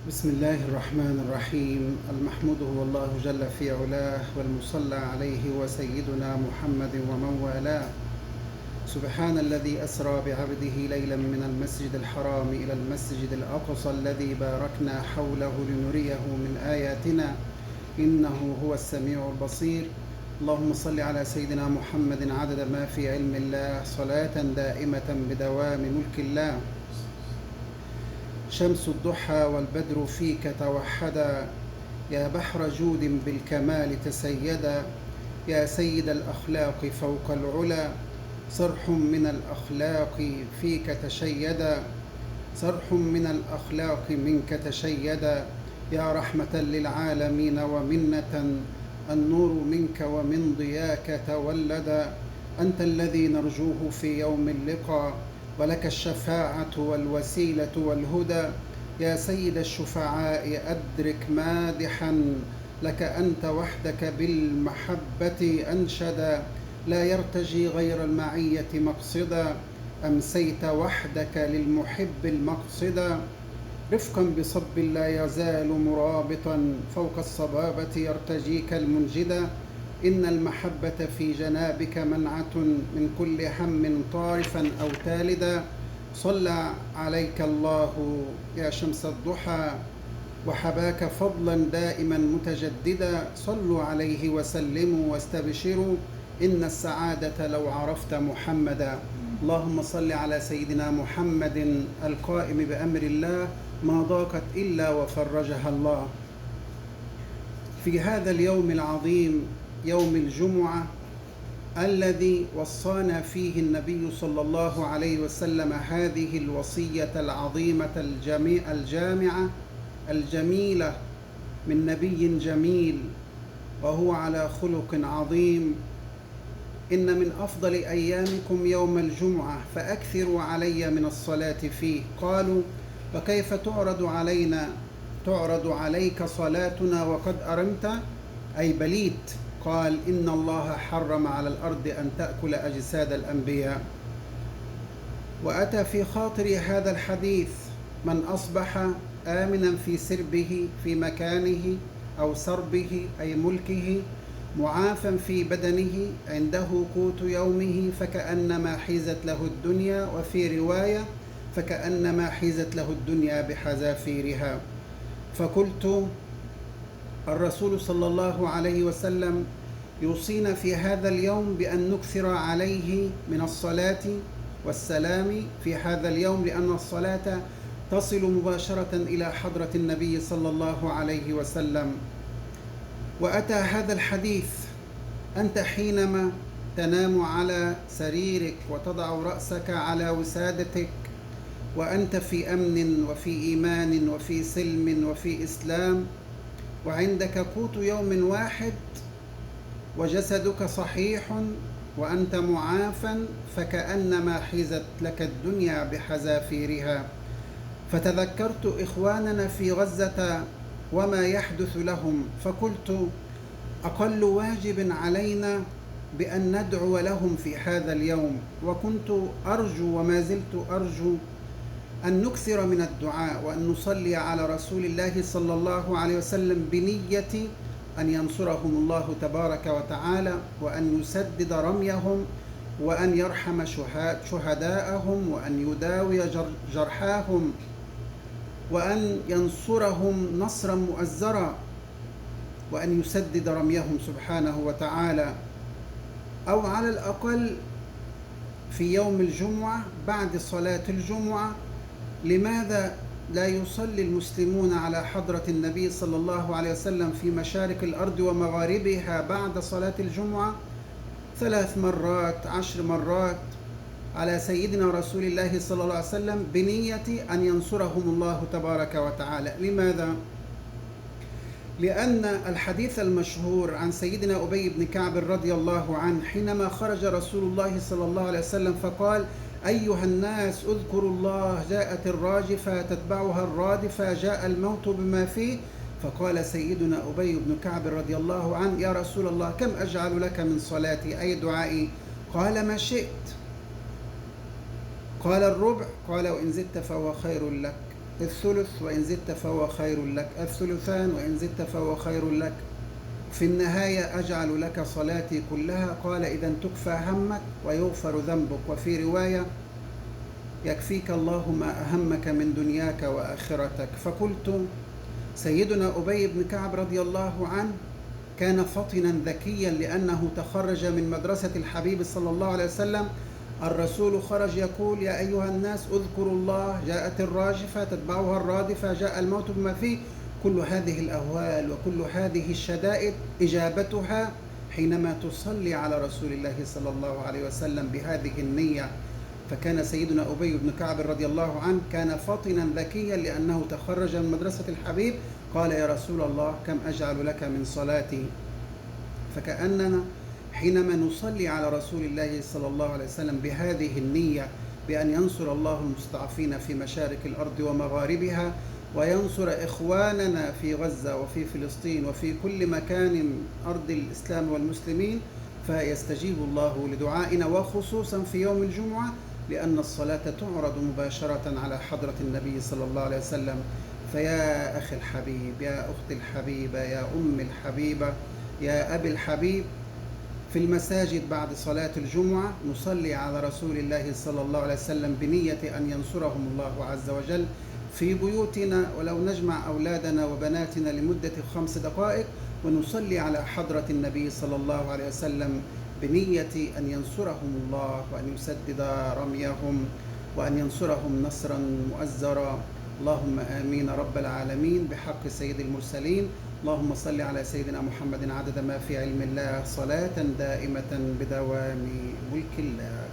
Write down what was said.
بسم الله الرحمن الرحيم. المحمود هو الله جل في علاه، والمصلى عليه وسيدنا محمد ومن والاه. سبحان الذي أسرى بعبده ليلا من المسجد الحرام إلى المسجد الأقصى الذي باركنا حوله لنريه من آياتنا إنه هو السميع البصير. اللهم صل على سيدنا محمد عدد ما في علم الله، صلاة دائمة بدوام ملك الله. شمس الضحى والبدر فيك توحدا، يا بحر جود بالكمال تسيدا، يا سيد الأخلاق فوق العلا، صرح من الأخلاق فيك تشيدا، صرح من الأخلاق منك تشيدا، يا رحمة للعالمين ومنة، النور منك ومن ضياك تولدا، أنت الذي نرجوه في يوم اللقاء، ولك الشفاعة والوسيلة والهدى، يا سيد الشفعاء أدرك مادحا، لك أنت وحدك بالمحبة أنشدا، لا يرتجي غير المعية مقصدا، أمسيت وحدك للمحب المقصدا، رفقا بصب لا يزال مرابطا، فوق الصبابة يرتجيك المنجدا، إن المحبة في جنابك منعة من كل هم طارفا أو تالدا، صلى عليك الله يا شمس الضحى، وحباك فضلا دائما متجددا، صلوا عليه وسلموا واستبشروا، إن السعادة لو عرفت محمدا. اللهم صل على سيدنا محمد القائم بأمر الله، ما ضاقت إلا وفرجها الله. في هذا اليوم العظيم، يوم الجمعة، الذي وصانا فيه النبي صلى الله عليه وسلم هذه الوصية العظيمة الجامعة الجميلة من نبي جميل وهو على خلق عظيم: إن من أفضل أيامكم يوم الجمعة فأكثروا علي من الصلاة فيه. قالوا: وكيف تعرض عليك صلاتنا وقد أرمت أي بليت؟ قال: إن الله حرم على الأرض أن تأكل أجساد الأنبياء. وأتى في خاطري هذا الحديث: من أصبح آمنا في سربه في مكانه أو سربه أي ملكه، معافا في بدنه، عنده قوت يومه، فكأنما حيزت له الدنيا، وفي رواية فكأنما حيزت له الدنيا بحذافيرها. فقلت: الرسول صلى الله عليه وسلم يوصينا في هذا اليوم بأن نكثر عليه من الصلاة والسلام في هذا اليوم، لأن الصلاة تصل مباشرة إلى حضرة النبي صلى الله عليه وسلم. وأتى هذا الحديث: أنت حينما تنام على سريرك وتضع رأسك على وسادتك وأنت في أمن وفي إيمان وفي سلم وفي إسلام، وعندك قوت يوم واحد، وجسدك صحيح وأنت معافى، فكأنما حيزت لك الدنيا بحذافيرها. فتذكرت إخواننا في غزة وما يحدث لهم، فقلت: أقل واجب علينا بأن ندعو لهم في هذا اليوم. وكنت أرجو وما زلت أرجو أن نكثر من الدعاء وأن نصلي على رسول الله صلى الله عليه وسلم بنية أن ينصرهم الله تبارك وتعالى، وأن يسدد رميهم، وأن يرحم شهداءهم، وأن يداوي جرحاهم، وأن ينصرهم نصرا مؤزرا، وأن يسدد رميهم سبحانه وتعالى، أو على الأقل في يوم الجمعة بعد صلاة الجمعة. لماذا لا يصلي المسلمون على حضرة النبي صلى الله عليه وسلم في مشارق الأرض ومغاربها بعد صلاة الجمعة 3 مرات 10 مرات على سيدنا رسول الله صلى الله عليه وسلم بنية أن ينصرهم الله تبارك وتعالى؟ لماذا؟ لأن الحديث المشهور عن سيدنا أبي بن كعب رضي الله عنه حينما خرج رسول الله صلى الله عليه وسلم فقال: أيها الناس اذكروا الله، جاءت الراجفة تتبعها الرادفة، جاء الموت بما فيه. فقال سيدنا أبي بن كعب رضي الله عنه: يا رسول الله، كم أجعل لك من صلاتي أي دعائي؟ قال: ما شئت. قال: الربع. قال: وإن زدت فهو خير لك. الثلث وإن زدت فهو خير لك، الثلثان وإن زدت فهو خير لك. في النهاية أجعل لك صلاتي كلها. قال إذا تكفى همك ويغفر ذنبك. وفي رواية يكفيك الله ما أهمك من دنياك وآخرتك. فقلت سيدنا أبي بن كعب رضي الله عنه كان فطنا ذكيا، لأنه تخرج من مدرسة الحبيب صلى الله عليه وسلم. الرسول خرج يقول يا أيها الناس اذكروا الله، جاءت الراجفة تتبعها الرادفة، جاء الموت بما فيه. كل هذه الأهوال وكل هذه الشدائد إجابتها حينما تصلي على رسول الله صلى الله عليه وسلم بهذه النية. فكان سيدنا أبي بن كعب رضي الله عنه كان فطنا ذكيا، لأنه تخرج من مدرسة الحبيب. قال يا رسول الله كم أجعل لك من صلاتي؟ فكأننا حينما نصلي على رسول الله صلى الله عليه وسلم بهذه النية، بأن ينصر الله المستضعفين في مشارق الأرض ومغاربها، وينصر إخواننا في غزة وفي فلسطين وفي كل مكان أرض الإسلام والمسلمين، فيستجيب الله لدعائنا، وخصوصا في يوم الجمعة، لأن الصلاة تعرض مباشرة على حضرة النبي صلى الله عليه وسلم. فيا أخي الحبيب، يا أختي الحبيبة، يا أم الحبيبة، يا أبي الحبيب، في المساجد بعد صلاة الجمعة نصلي على رسول الله صلى الله عليه وسلم بنية أن ينصرهم الله عز وجل. في بيوتنا ولو نجمع أولادنا وبناتنا لمدة 5 دقائق ونصلي على حضرة النبي صلى الله عليه وسلم بنية أن ينصرهم الله وأن يسدد رميهم وأن ينصرهم نصرا مؤزرا. اللهم آمين رب العالمين بحق سيد المرسلين. اللهم صل على سيدنا محمد عدد ما في علم الله، صلاة دائمة بدوام ملك الله.